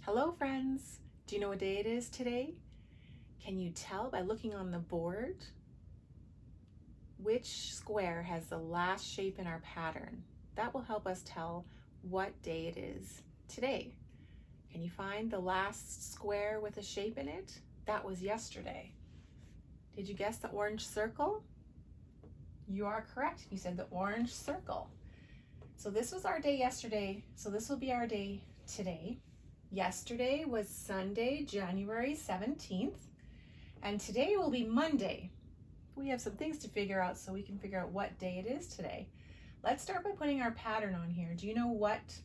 Hello friends! Do you know what day it is today? Can you tell by looking on the board which square has the last shape in our pattern? That will help us tell what day it is today. Can you find the last square with a shape in it? That was yesterday. Did you guess the orange circle? You are correct. You said the orange circle. So this was our day yesterday, so this will be our day today. Yesterday was Sunday, January 17th, and today will be Monday. We have some things to figure out so we can figure out what day it is today. Let's start by putting our pattern on here. Do you know what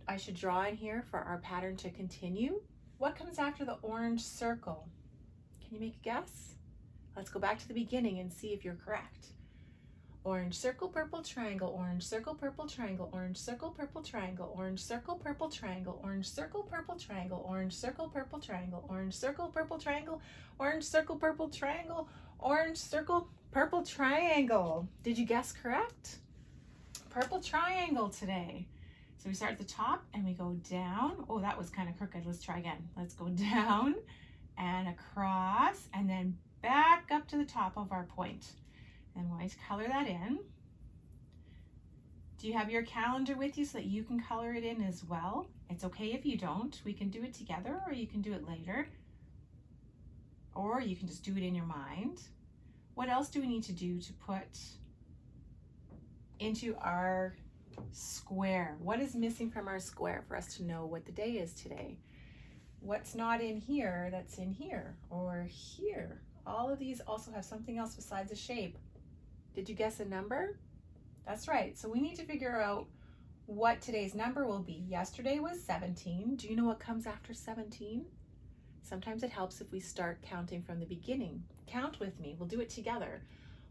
I should draw in here for our pattern to continue? What comes after the orange circle? Can you make a guess? Let's go back to the beginning and see if you're correct. Orange circle, purple triangle, orange circle, purple triangle, orange circle, purple triangle, orange circle, purple triangle, orange circle, purple triangle, orange circle, purple triangle, orange circle, purple triangle, orange circle, purple triangle, orange circle, purple triangle. Did you guess correct? Purple triangle today. So we start at the top and we go down. Oh, that was kind of crooked. Let's try again. Let's go down and across and then back up to the top of our point. And we're going to color that in. Do you have your calendar with you so that you can color it in as well? It's okay if you don't. We can do it together, or you can do it later. Or you can just do it in your mind. What else do we need to do to put into our square? What is missing from our square for us to know what the day is today? What's not in here that's in here or here? All of these also have something else besides a shape. Did you guess a number? That's right. So we need to figure out what today's number will be. Yesterday was 17. Do you know what comes after 17? Sometimes it helps if we start counting from the beginning. Count with me. We'll do it together.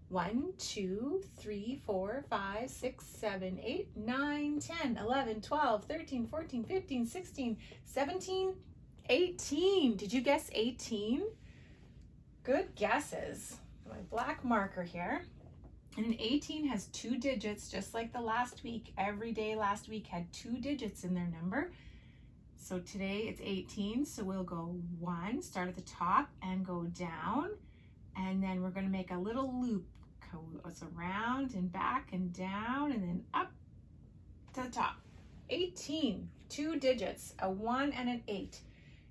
1, 2, 3, 4, 5, 6, 7, 8, 9, 10, 11, 12, 13, 14, 15, 16, 17, 18. Did you guess 18? Good guesses. My black marker here. And an 18 has 2 digits, just like the last week. Every day last week had 2 digits in their number. So today it's 18, so we'll go 1, start at the top and go down. And then we're going to make a little loop. Goes around and back and down and then up to the top. 18, 2 digits, a 1 and an 8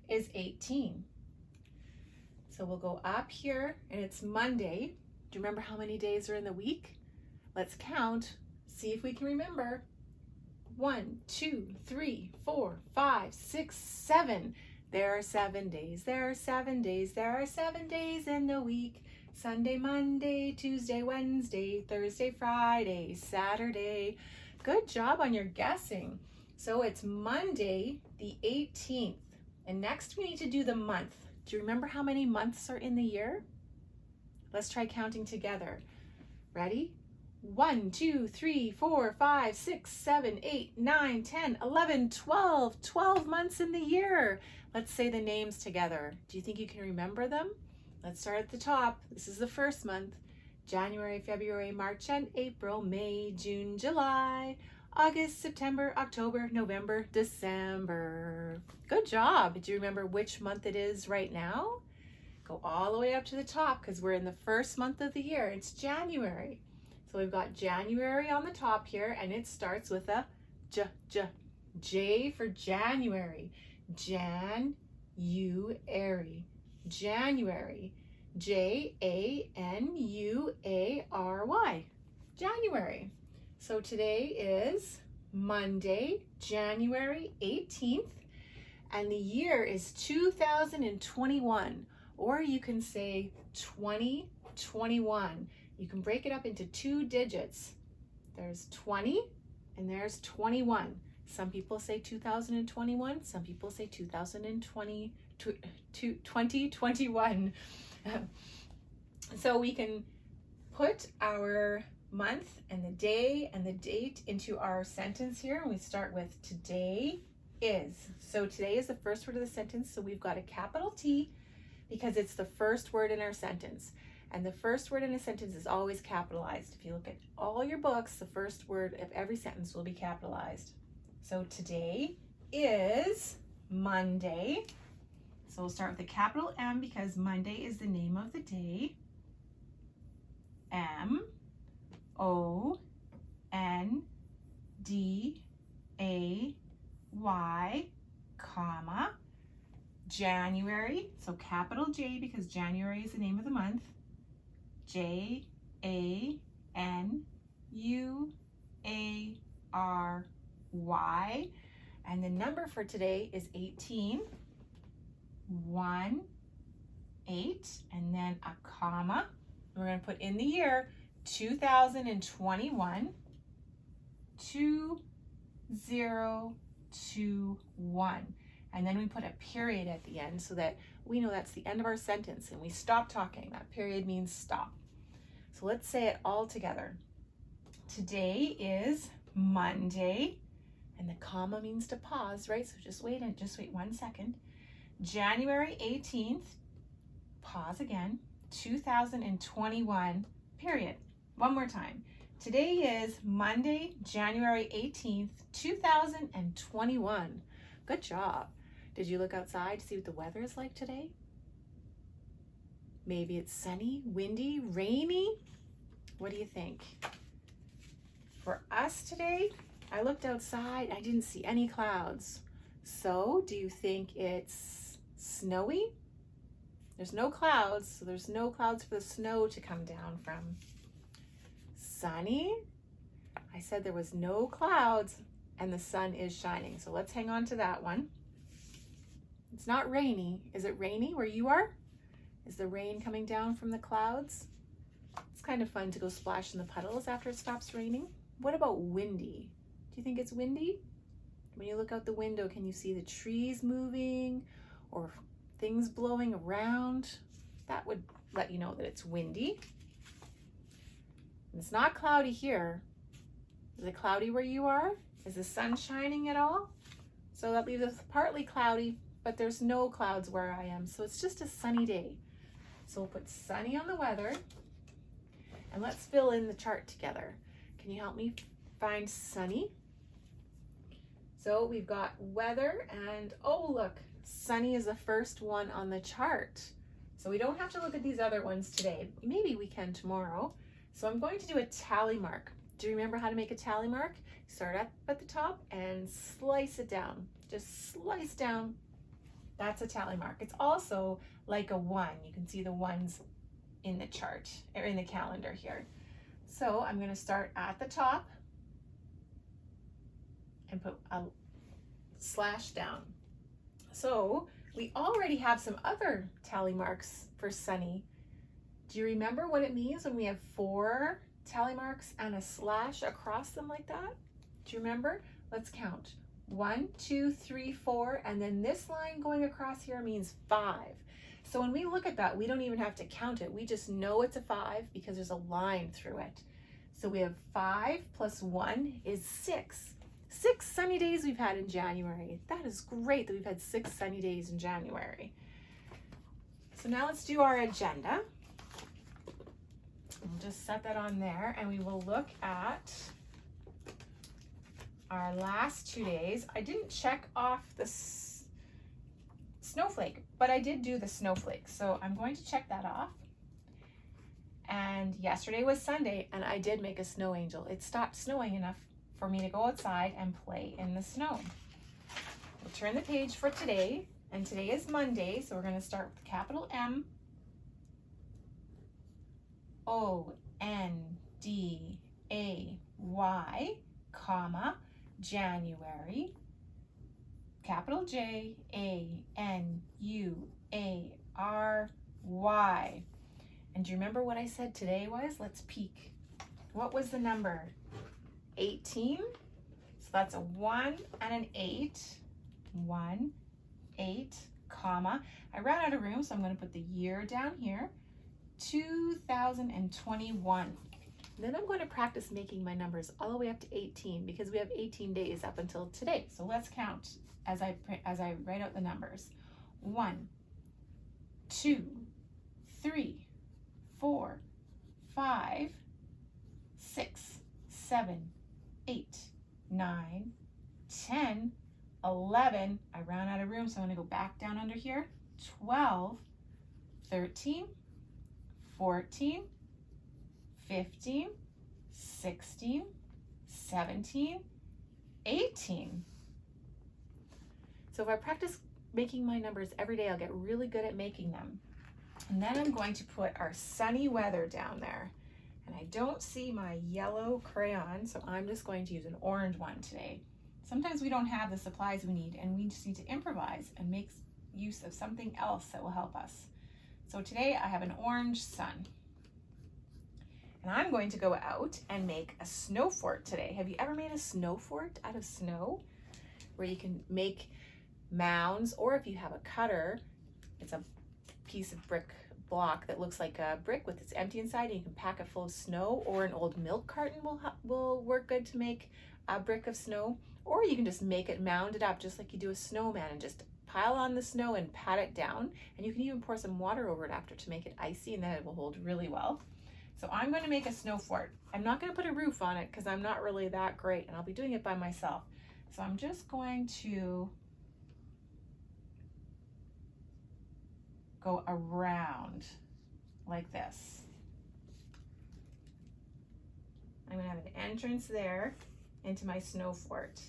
is 18. So we'll go up here and it's Monday. Do you remember how many days are in the week? Let's count, see if we can remember. 1, 2, 3, 4, 5, 6, 7. There are 7 days. There are 7 days. There are 7 days in the week. Sunday, Monday, Tuesday, Wednesday, Thursday, Friday, Saturday. Good job on your guessing. So it's Monday, the 18th. And next we need to do the month. Do you remember how many months are in the year? Let's try counting together. Ready? 1, 2, 3, 4, 5, 6, 7, 8, 9, 10, 11, 12. 12 months in the year. Let's say the names together. Do you think you can remember them? Let's start at the top. This is the first month. January, February, March, and April, May, June, July, August, September, October, November, December. Good job. Do you remember which month it is right now? Go all the way up to the top because we're in the first month of the year. It's January. So we've got January on the top here, and it starts with a J for January. Jan-U-ary. January. J-A-N-U-A-R-Y. January. So today is Monday, January 18th, and the year is 2021. Or you can say 2021. You can break it up into 2 digits. There's 20 and there's 21. Some people say 2021. Some people say 2021. So we can put our month and the day and the date into our sentence here. And we start with today is. So today is the first word of the sentence. So we've got a capital T because it's the first word in our sentence. And the first word in a sentence is always capitalized. If you look at all your books, the first word of every sentence will be capitalized. So today is Monday. So we'll start with a capital M because Monday is the name of the day. M-O-N-D-A-Y, comma, January. So capital J because January is the name of the month. J-A-N-U-A-R-Y. And the number for today is 18. 1, 8, and then a comma. We're going to put in the year 2021, 2021. And then we put a period at the end so that we know that's the end of our sentence and we stop talking. That period means stop. So let's say it all together. Today is Monday, and the comma means to pause, right? So just wait 1 second. January 18th, pause again, 2021, period. One more time. Today is Monday, January 18th, 2021. Good job. Did you look outside to see what the weather is like today? Maybe it's sunny, windy, rainy. What do you think? For us today, I looked outside, I didn't see any clouds. So do you think it's snowy? There's no clouds, so there's no clouds for the snow to come down from. Sunny? I said there was no clouds and the sun is shining. So let's hang on to that one. It's not rainy. Is it rainy where you are? Is the rain coming down from the clouds? It's kind of fun to go splash in the puddles after it stops raining. What about windy? Do you think it's windy? When you look out the window, can you see the trees moving or things blowing around? That would let you know that it's windy. It's not cloudy here. Is it cloudy where you are? Is the sun shining at all? So that leaves us partly cloudy, but there's no clouds where I am. So it's just a sunny day. So we'll put sunny on the weather and let's fill in the chart together. Can you help me find sunny? So we've got weather and oh look, sunny is the first one on the chart. So we don't have to look at these other ones today. Maybe we can tomorrow. So I'm going to do a tally mark. Do you remember how to make a tally mark? Start up at the top and slice it down. Just slice down. That's a tally mark. It's also like a 1. You can see the ones in the chart or in the calendar here. So I'm going to start at the top and put a slash down. So we already have some other tally marks for sunny. Do you remember what it means when we have 4 tally marks and a slash across them like that? Do you remember? Let's count. 1, 2, 3, 4, and then this line going across here means 5. So when we look at that, we don't even have to count it. We just know it's a 5 because there's a line through it. So we have 5 plus 1 is 6. 6 sunny days we've had in January. That is great that we've had 6 sunny days in January. So now let's do our agenda. We'll just set that on there and we will look at our last 2 days. I didn't check off the snowflake, but I did do the snowflake. So I'm going to check that off. And yesterday was Sunday and I did make a snow angel. It stopped snowing enough for me to go outside and play in the snow. We'll turn the page for today, and today is Monday, so we're going to start with capital M, O-N-D-A-Y, comma, January, capital J-A-N-U-A-R-Y. And do you remember what I said today was? Let's peek. What was the number? 18. So that's a 1 and an 8. 1, 8, comma. I ran out of room, so I'm going to put the year down here. 2021. Then I'm going to practice making my numbers all the way up to 18 because we have 18 days up until today. So let's count as I write out the numbers. 1, 2, 3, 4, 5, 6, 7, 8, 9, 10, 11, I ran out of room, so I'm gonna go back down under here. 12, 13, 14, 15, 16, 17, 18. So if I practice making my numbers every day, I'll get really good at making them. And then I'm going to put our sunny weather down there. And I don't see my yellow crayon, so I'm just going to use an orange one today. Sometimes we don't have the supplies we need, and we just need to improvise and make use of something else that will help us. So today I have an orange sun. And I'm going to go out and make a snow fort today. Have you ever made a snow fort out of snow? Where you can make mounds, or if you have a cutter, it's a piece of brick block that looks like a brick with it's empty inside, and you can pack it full of snow, or an old milk carton will work good to make a brick of snow. Or you can just make it, mound it up just like you do a snowman, and just pile on the snow and pat it down. And you can even pour some water over it after to make it icy, and then it will hold really well. So I'm going to make a snow fort. I'm not going to put a roof on it because I'm not really that great, and I'll be doing it by myself. So I'm just going to go around like this. I'm going to have an entrance there into my snow fort.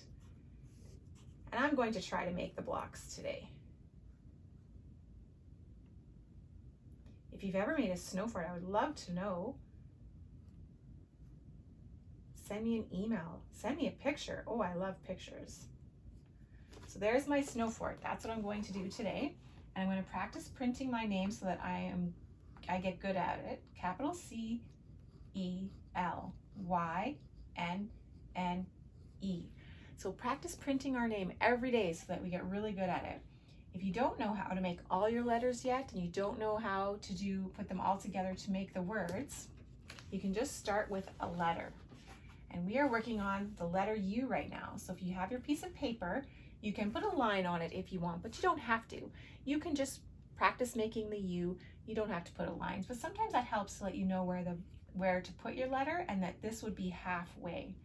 And I'm going to try to make the blocks today. If you've ever made a snow fort, I would love to know. Send me an email, send me a picture. Oh, I love pictures. So there's my snow fort. That's what I'm going to do today. And I'm going to practice printing my name so that I get good at it. Capital C-E-L-Y-N-N-E. So practice printing our name every day so that we get really good at it. If you don't know how to make all your letters yet, and you don't know how to put them all together to make the words, you can just start with a letter. And we are working on the letter U right now. So if you have your piece of paper, you can put a line on it if you want, but you don't have to. You can just practice making the U. You don't have to put a line, but sometimes that helps to let you know where to put your letter, and that this would be halfway.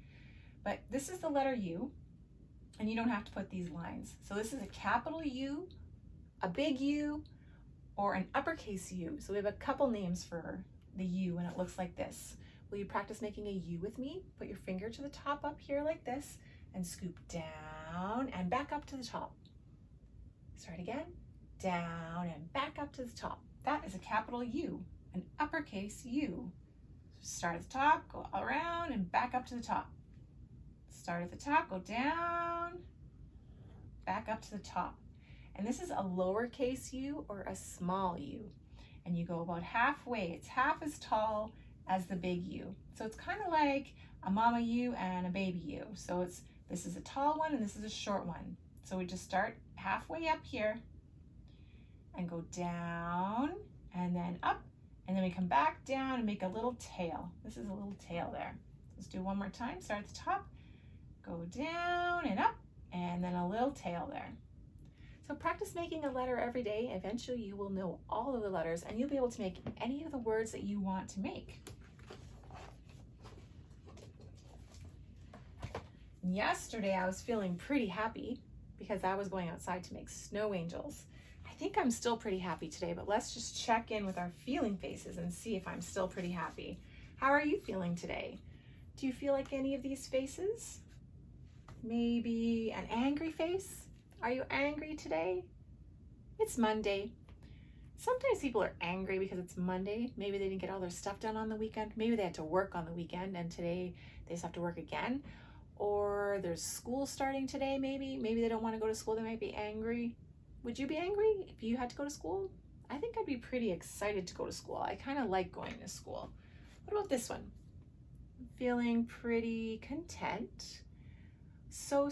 But this is the letter U, and you don't have to put these lines. So this is a capital U, a big U, or an uppercase U. So we have a couple names for the U, and it looks like this. Will you practice making a U with me? Put your finger to the top up here like this, and scoop down and back up to the top. Start again, down and back up to the top. That is a capital U, an uppercase U. Start at the top, go around and back up to the top. Start at the top, go down, back up to the top. And this is a lowercase u or a small u. And you go about halfway. It's half as tall as the big U. So it's kind of like a mama U and a baby U. So this is a tall one and this is a short one. So we just start halfway up here and go down and then up, and then we come back down and make a little tail. This is a little tail there. Let's do one more time. Start at the top, go down and up, and then a little tail there. So practice making a letter every day. Eventually you will know all of the letters and you'll be able to make any of the words that you want to make. Yesterday I was feeling pretty happy because I was going outside to make snow angels. I think I'm still pretty happy today, but let's just check in with our feeling faces and see if I'm still pretty happy. How are you feeling today? Do you feel like any of these faces? Maybe an angry face? Are you angry today? It's Monday. Sometimes people are angry because it's Monday. Maybe they didn't get all their stuff done on the weekend. Maybe they had to work on the weekend and today they just have to work again. Or there's school starting today maybe. Maybe they don't want to go to school. They might be angry. Would you be angry if you had to go to school? I think I'd be pretty excited to go to school. I kind of like going to school. What about this one? I'm feeling pretty content. So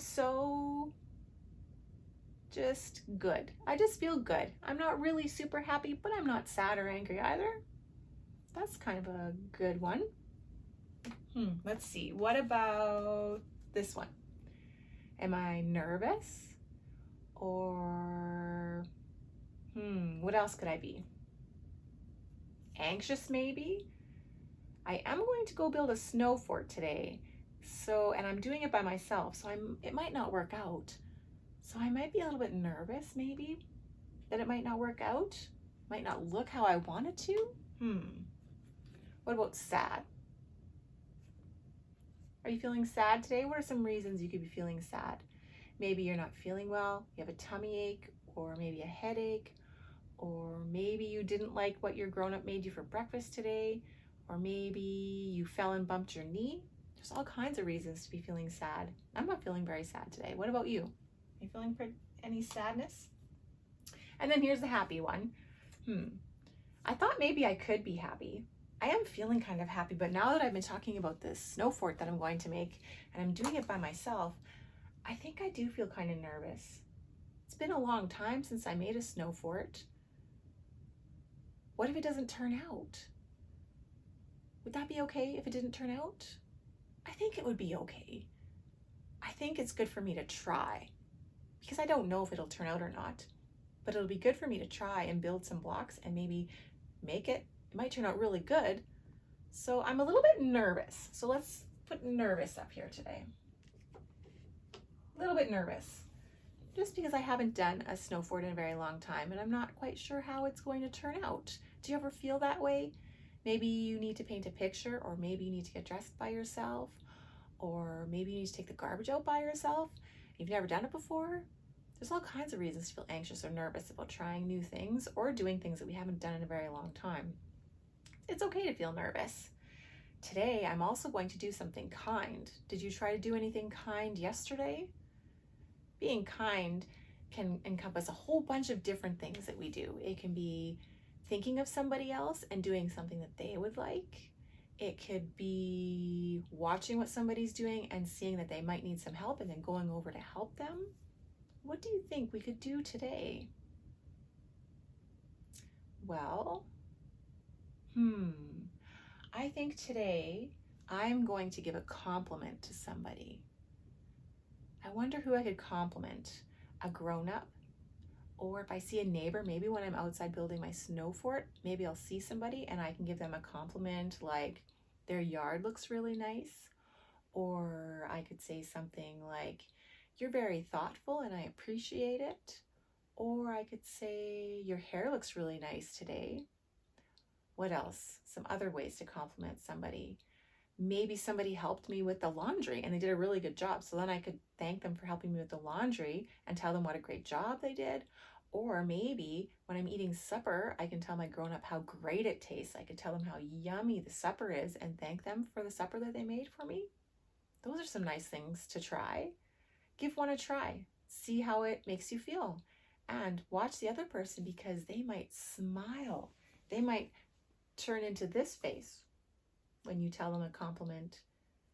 just good. I just feel good. I'm not really super happy, but I'm not sad or angry either. That's kind of a good one. Let's see. What about this one? Am I nervous? Or what else could I be? Anxious maybe? I am going to go build a snow fort today. And I'm doing it by myself, so it might not work out. So I might be a little bit nervous maybe that it might not work out, might not look how I want it to. What about sad? Are you feeling sad today? What are some reasons you could be feeling sad? Maybe you're not feeling well, you have a tummy ache, or maybe a headache, or maybe you didn't like what your grown-up made you for breakfast today, or maybe you fell and bumped your knee. There's all kinds of reasons to be feeling sad. I'm not feeling very sad today. What about you? Are you feeling any sadness? And then here's the happy one. I thought maybe I could be happy. I am feeling kind of happy, but now that I've been talking about this snow fort that I'm going to make, and I'm doing it by myself, I think I do feel kind of nervous. It's been a long time since I made a snow fort. What if it doesn't turn out? Would that be okay if it didn't turn out? I think it would be okay. I think it's good for me to try, because I don't know if it'll turn out or not, but it'll be good for me to try and build some blocks and maybe make it. It might turn out really good. So I'm a little bit nervous. So let's put nervous up here today. A little bit nervous, just because I haven't done a snow fort in a very long time and I'm not quite sure how it's going to turn out. Do you ever feel that way? Maybe you need to paint a picture, or maybe you need to get dressed by yourself, or maybe you need to take the garbage out by yourself. You've never done it before. There's all kinds of reasons to feel anxious or nervous about trying new things or doing things that we haven't done in a very long time. It's okay to feel nervous. Today, I'm also going to do something kind. Did you try to do anything kind yesterday? Being kind can encompass a whole bunch of different things that we do. It can be thinking of somebody else and doing something that they would like. It could be watching what somebody's doing and seeing that they might need some help and then going over to help them. What do you think we could do today? Well, I think today I'm going to give a compliment to somebody. I wonder who I could compliment. A grown-up, or if I see a neighbor, maybe when I'm outside building my snow fort, maybe I'll see somebody and I can give them a compliment like their yard looks really nice, or I could say something like, you're very thoughtful and I appreciate it, or I could say, your hair looks really nice today. What else? Some other ways to compliment somebody. Maybe somebody helped me with the laundry and they did a really good job. So then I could thank them for helping me with the laundry and tell them what a great job they did. Or maybe when I'm eating supper, I can tell my grown-up how great it tastes. I could tell them how yummy the supper is and thank them for the supper that they made for me. Those are some nice things to try. Give one a try. See how it makes you feel. And watch the other person, because they might smile. They might turn into this face when you tell them a compliment.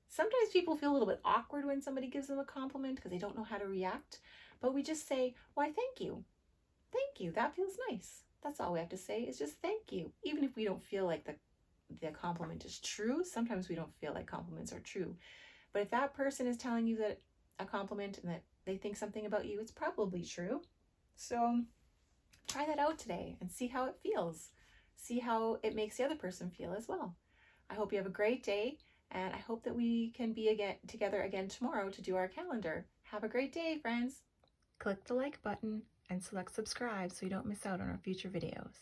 Sometimes people feel a little bit awkward when somebody gives them a compliment because they don't know how to react. But we just say, why, thank you. Thank you. That feels nice. That's all we have to say is just thank you. Even if we don't feel like the compliment is true, sometimes we don't feel like compliments are true. But if that person is telling you that a compliment and that they think something about you, it's probably true. So try that out today and see how it feels. See how it makes the other person feel as well. I hope you have a great day, and I hope that we can be together again tomorrow to do our calendar. Have a great day, friends. Click the like button and select subscribe so you don't miss out on our future videos.